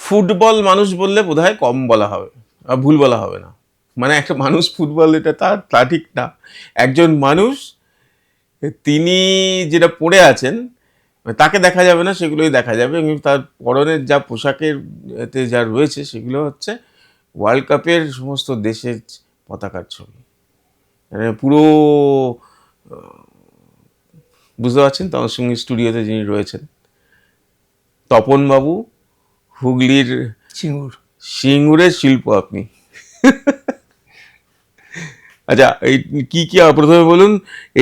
Football মানুষ বললে বোধহয় কম বলা হবে, ভুল বলা হবে না। মানে একটা মানুষ ফুটবল, এটা তা ঠিক না। একজন মানুষ, তিনি যেটা পড়ে আছেন তাকে দেখা যাবে না, সেগুলোই দেখা যাবে, এবং তার পরনের যা পোশাকের এতে যা রয়েছে সেগুলো হচ্ছে ওয়ার্ল্ড কাপের সমস্ত দেশের পতাকার ছবি। মানে পুরো বুঝতে পারছেন তো? আমার সঙ্গে স্টুডিওতে যিনি রয়েছেন তপনবাবু, হুগলির সিঙ্গুরের শিল্প আপনি। আচ্ছা, এই কি কি প্রথমে বলুন,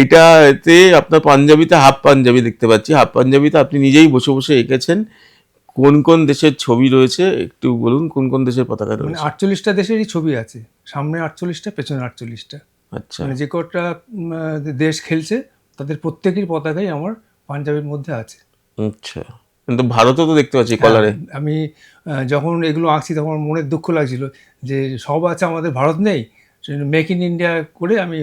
এতে আপনার পাঞ্জাবিতে হাফ পাঞ্জাবি দেখতে পাচ্ছি, হাফ পাঞ্জাবিতে আপনি নিজেই বসে বসে এঁকেছেন। কোন কোন দেশের ছবি রয়েছে একটু বলুন, কোন কোন দেশের পতাকা রয়েছে? 48টা দেশেরই ছবি আছে, সামনে 48টা, পেছনে 48টা। আচ্ছা, মানে যে কটা দেশ খেলছে তাদের প্রত্যেকের পতাকাই আমার পাঞ্জাবির মধ্যে আছে। আচ্ছা, কিন্তু ভারতও তো দেখতে পাচ্ছি কলারে। আমি যখন এগুলো আঁকছি তখন আমার মনে দুঃখ লাগছিল যে সব আছে, আমাদের ভারত নেই। মেক ইন ইন্ডিয়া করে আমি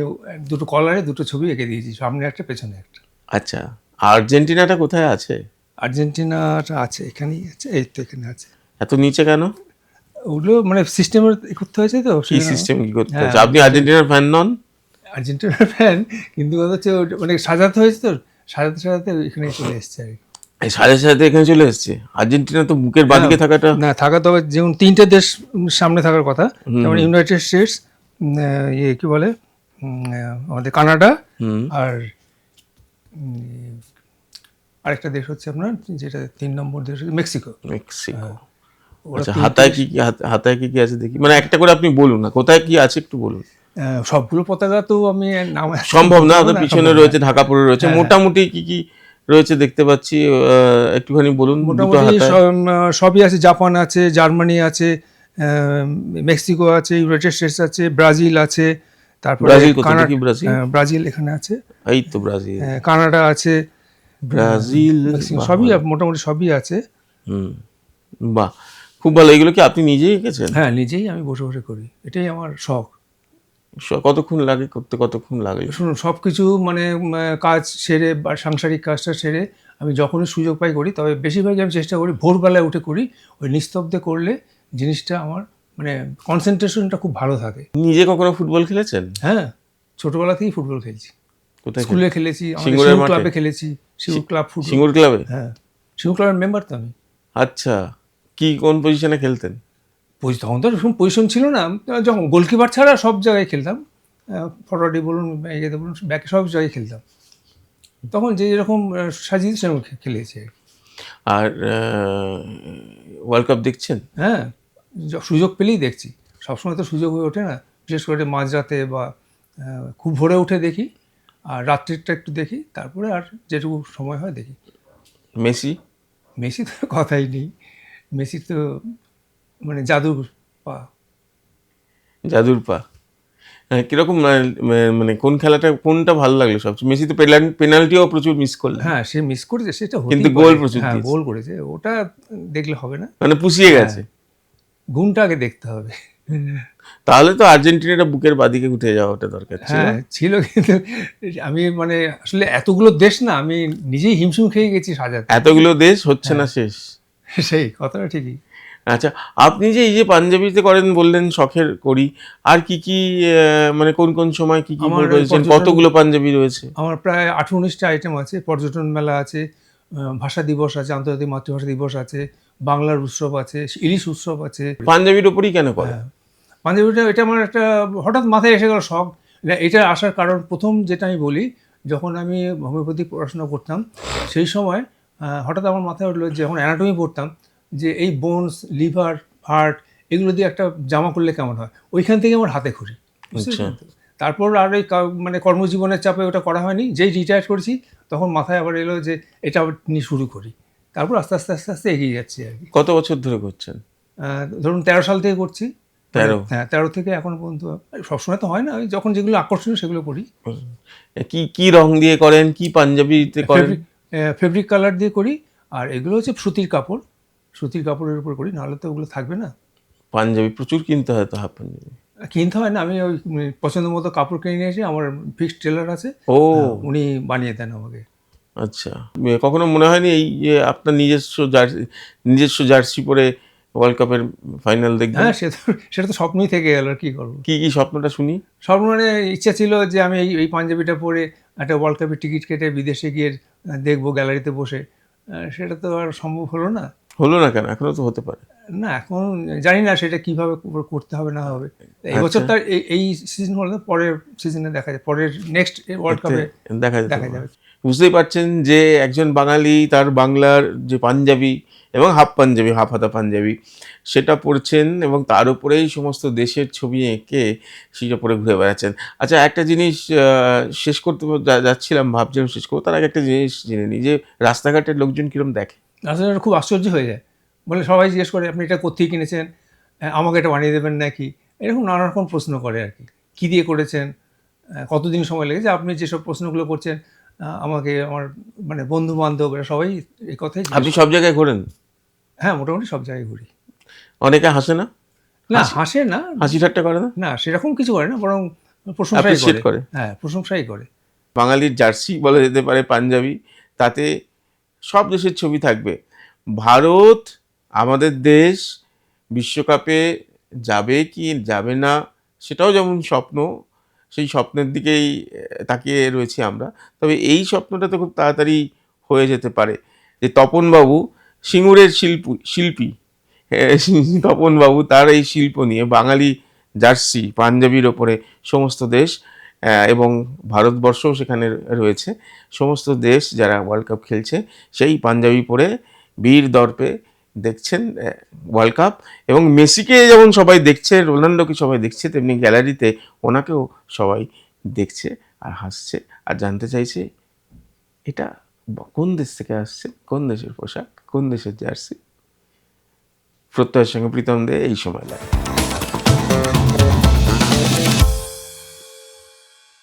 দুটো কলারে দুটো ছবি এঁকে দিয়েছি, সামনে একটা পেছনে একটা। আচ্ছা, আর্জেন্টিনাটা কোথায় আছে? আর্জেন্টিনাটা আছে, এখানেই আছে, এই তো এখানে আছে। এত নিচে কেন? ওগুলো মানে সিস্টেমের করতে হয়েছে তো। কি সিস্টেম কি করতে হচ্ছে? আপনি আর্জেন্টিনার ফ্যান নন? আর্জেন্টিনার ফ্যান, কিন্তু কথা হচ্ছে মানে সাজাতে হয়েছে তো, সাজাতে সাজাতে এখানে চলে এসছে আর কি। সাথে সাথে এখানে চলে এসছে। আর্জেন্টিনা তো বুকের বাদিকে থাকাটা না, থাকা তো যেমন 3টে দেশ সামনে থাকার কথা, যেমন ইউনাইটেড স্টেটস, ইয়ে কি বলে, আমাদের কানাডা, আর আরেকটা দেশ হচ্ছে আপনার যেটা 3 নম্বর দেশ, মেক্সিকো। মেক্সিকো। আচ্ছা, হাতায় কি কি আছে দেখি, মানে একটা করে আপনি বলুন না, কোথায় কি আছে একটু বলুন। সবগুলো পতাকা তো আমি নাম সম্ভব না, পিছনে রয়েছে, ঢাকা পড়ে রয়েছে, মোটামুটি কি কি রয়েছে দেখতে পাচ্ছি, একটুখানি বলুন। মোটামুটি সবই আছে, জাপান আছে, জার্মানি আছে, মেক্সিকো আছে, ইউনাইটেড স্টেটস আছে, ব্রাজিল আছে, তারপরে ব্রাজিল এখানে আছে, এই তো ব্রাজিল, কানাডা আছে, ব্রাজিল, সবই মোটামুটি সবই আছে। বাহ, খুব ভালো। এগুলো কি আপনি নিজেই এঁকেছেন? হ্যাঁ, নিজেই আমি বসে বসে করি, এটাই আমার শখ। কতক্ষণ লাগে করতে, কতক্ষণ লাগে? শুনুন, সব কিছু মানে কাজ সেরে বা সাংসারিক কাজটা সেরে আমি যখনই সুযোগ পাই করি, তবে বেশিরভাগই আমি চেষ্টা করি ভোরবেলায় উঠে করি। ওই নিস্তব্ধে করলে জিনিসটা আমার মানে কনসেন্ট্রেশনটা খুব ভালো থাকে। নিজে কখনো ফুটবল খেলেছেন? হ্যাঁ, ছোটবেলা থেকেই ফুটবল খেলছি। স্কুলে খেলেছি, সিঙ্গুর ক্লাবে খেলেছি, সিঙ্গুর ক্লাব ফুটবল। সিঙ্গুর ক্লাবে? হ্যাঁ, সিঙ্গুর ক্লাবের মেম্বার তো আমি। আচ্ছা, কি কোন পজিশনে খেলতেন? তখন তো এরকম পজিশন ছিল না, যখন গোলকিপার ছাড়া সব জায়গায় খেলতাম, ফরওয়ার্ডে বলুন, এগিয়ে বলুন, ব্যাকে সব জায়গায় খেলতাম। তখন যে যেরকম সাজিয়ে সেরকম খেলেছি। আর ওয়ার্ল্ড কাপ দেখছেন? হ্যাঁ, সুযোগ পেলেই দেখছি, সবসময় তো সুযোগ হয়ে ওঠে না, বিশেষ করে মাঝরাতে বা খুব ভোরে উঠে দেখি, আর রাত্রিটা একটু দেখি, তারপরে আর যেটুকু সময় হয় দেখি। মেসি তো কথাই নেই, মেসি তো মানে জাদুর পা। কিরকম, মানে কোন খেলাটা, কোনটা ভালো লাগলো সবচেয়ে? মেসি তো পেনাল্টিও প্রচুর মিস করলেন। হ্যাঁ, সে মিস করেছে, সেটা কিন্তু গোল প্রচুর হ্যাঁ, দিয়েছে। গোল করেছে, ওটা দেখলে হবে না, মানে পুষিয়ে গেছে। গুণটা আগে দেখতে হবে। তাহলে তো আর্জেন্টিনাটা বুকের বাদিকে উঠে যাওয়াটা দরকার ছিল। হ্যাঁ ছিল, কিন্তু আমি মানে আসলে এতগুলো দেশ না, আমি নিজেই হিমশিম খেয়ে গেছি সাজাতে। এতগুলো দেশ হচ্ছে না শেষ। সেই কথাটা ঠিকই। আচ্ছা, আপনি যে এই যে পাঞ্জাবিতে করেন বললেন, শখের করি, আর কি কি মানে কোন কোন সময় কি কি করেছেন? কতগুলো পাঞ্জাবি রয়েছে? আমার প্রায় 18-19টা আইটেম আছে। পর্যটন মেলা আছে, ভাষা দিবস আছে, আন্তর্জাতিক মাতৃভাষা দিবস আছে, বাংলার উৎসব আছে, ইলিশ উৎসব আছে। পাঞ্জাবির ওপরই কেন করেন? পাঞ্জাবিটা এটা আমার একটা হঠাৎ মাথায় এসে গেল শখ। এটা আসার কারণ, প্রথম যেটা আমি বলি, যখন আমি হোমিওপ্যাথি পড়াশোনা করতাম সেই সময় হঠাৎ আমার মাথায় উঠলো, যখন অ্যানাটমি পড়তাম, যে এই বোনস, লিভার, হার্ট, এগুলো দিয়ে একটা জামা করলে কেমন হয়। ওইখান থেকে আমার হাতে খড়ি। তারপর আর ওই মানে কর্মজীবনের চাপে ওটা করা হয়নি। যেই রিটায়ার করেছি তখন মাথায় আবার এলো যে এটা নিয়ে শুরু করি। তারপর আস্তে আস্তে আস্তে আস্তে এগিয়ে যাচ্ছি আর কি। কত বছর ধরে করছেন? ধরুন 13 সাল থেকে করছি। 13? হ্যাঁ, 13 থেকে এখনো পর্যন্ত। সবসময় তো হয় না, যখন যেগুলো আকর্ষণীয় সেগুলো করি। কি কি রং দিয়ে করেন? কি পাঞ্জাবিতে করেন? ফেব্রিক কালার দিয়ে করি, আর এগুলো হচ্ছে সুতির কাপড়, সুতির কাপড়ের উপর করি, নাহলে তো ওগুলো থাকবে না। পাঞ্জাবি প্রচুর কিনতে হয় তো, হাফ পাঞ্জাবি কিনতে হয় না, আমি ওই পছন্দ মতো কাপড় কিনে নিয়ে এসে, আমার ফিক্সড টেলার আছে, উনি বানিয়ে দেন আমাকে। আচ্ছা, কখনো মনে হয়নি এই যে আপনার নিজস্ব জার্সি পরে ওয়ার্ল্ড কাপের ফাইনাল দেখবেন? হ্যাঁ, সেটা তো স্বপ্নই থেকে গেল, আর কি করবো। কি কি স্বপ্নটা শুনি। স্বপ্ন মানে ইচ্ছা ছিল যে আমি এই পাঞ্জাবিটা পরে একটা ওয়ার্ল্ড কাপের টিকিট কেটে বিদেশে গিয়ে দেখবো গ্যালারিতে বসে। সেটা তো আর সম্ভব হলো না। হলো না কেন? এখনো তো হতে পারে। না, এখন জানি না সেটা কিভাবে করতে হবে না হবে। এই বছর আচ্ছা। তার এই সিজন হলো, পরের সিজনে দেখা যায়, পরের নেক্সট ওয়ার্ল্ড কাপে দেখা যেতে দেখা পারে। যাবে। বুঝতেই পারছেন যে একজন বাঙালি তার বাংলার যে পাঞ্জাবি এবং হাফ পাঞ্জাবি, হাফ হাতা পাঞ্জাবি সেটা পরছেন এবং তার উপরেই সমস্ত দেশের ছবি এঁকে সেটা পরে ঘুরে বেড়াচ্ছেন। আচ্ছা, একটা জিনিস শেষ করতে যাচ্ছিলাম, ভাবছিলাম শেষ করবো, তার আগে একটা জিনিস জেনে নিই যে রাস্তাঘাটের লোকজন কিরম দেখে। আসলে খুব আশ্চর্য হয়ে যায়। বলে, সবাই জিজ্ঞেস করে আপনি এটা কোত্থেকে কিনেছেন? আমাকে এটা বানিয়ে দেবেন নাকি? এরকম নানা রকম প্রশ্ন করে আর কি। কী দিয়ে করেছেন? কতদিন সময় লেগেছে? আপনি যেসব প্রশ্নগুলো করছেন, আমাকে আমার মানে বন্ধু-বান্ধব এরা সবাই এই কথাই আপনি জিজ্ঞেস সব জায়গায় ঘোরেন? হ্যাঁ, মোটামুটি সব জায়গায় ঘুরি। অনেকে হাসে না? না, হাসে না। হাসি ঠাট্টা করে না? না, সেরকম কিছু করে না, বরং প্রশংসাই অ্যাপ্রিসিয়েট করে। করে? হ্যাঁ, প্রশংসাই করে। বাঙালির জার্সি বলা যেতে পারে পাঞ্জাবি, তাতে সব দেশের ছবি থাকবে। ভারত, আমাদের দেশ বিশ্বকাপে যাবে কি যাবে না সেটাও যেমন স্বপ্ন, সেই স্বপ্নের দিকেই তাকিয়ে রয়েছি আমরা। তবে এই স্বপ্নটা তো খুব তাড়াতাড়ি হয়ে যেতে পারে যে তপনবাবু, সিঙ্গুরের শিল্পী তপনবাবু, তার এই শিল্প নিয়ে বাঙালি জার্সি পাঞ্জাবির ওপরে সমস্ত দেশ এবং ভারতবর্ষও সেখানে রয়েছে, সমস্ত দেশ যারা ওয়ার্ল্ড কাপ খেলছে সেই পাঞ্জাবি পরে বীর দর্পে দেখছেন ওয়ার্ল্ড কাপ। এবং মেসিকে যেমন সবাই দেখছে, রোনাল্ডোকে সবাই দেখছে, তেমনি গ্যালারিতে ওনাকেও সবাই দেখছে আর হাসছে আর জানতে চাইছে এটা কোন দেশ থেকে আসছে, কোন দেশের পোশাক, কোন দেশের জার্সি। প্রত্যয়ের সঙ্গে প্রীতম দে, এই সময় লাগে।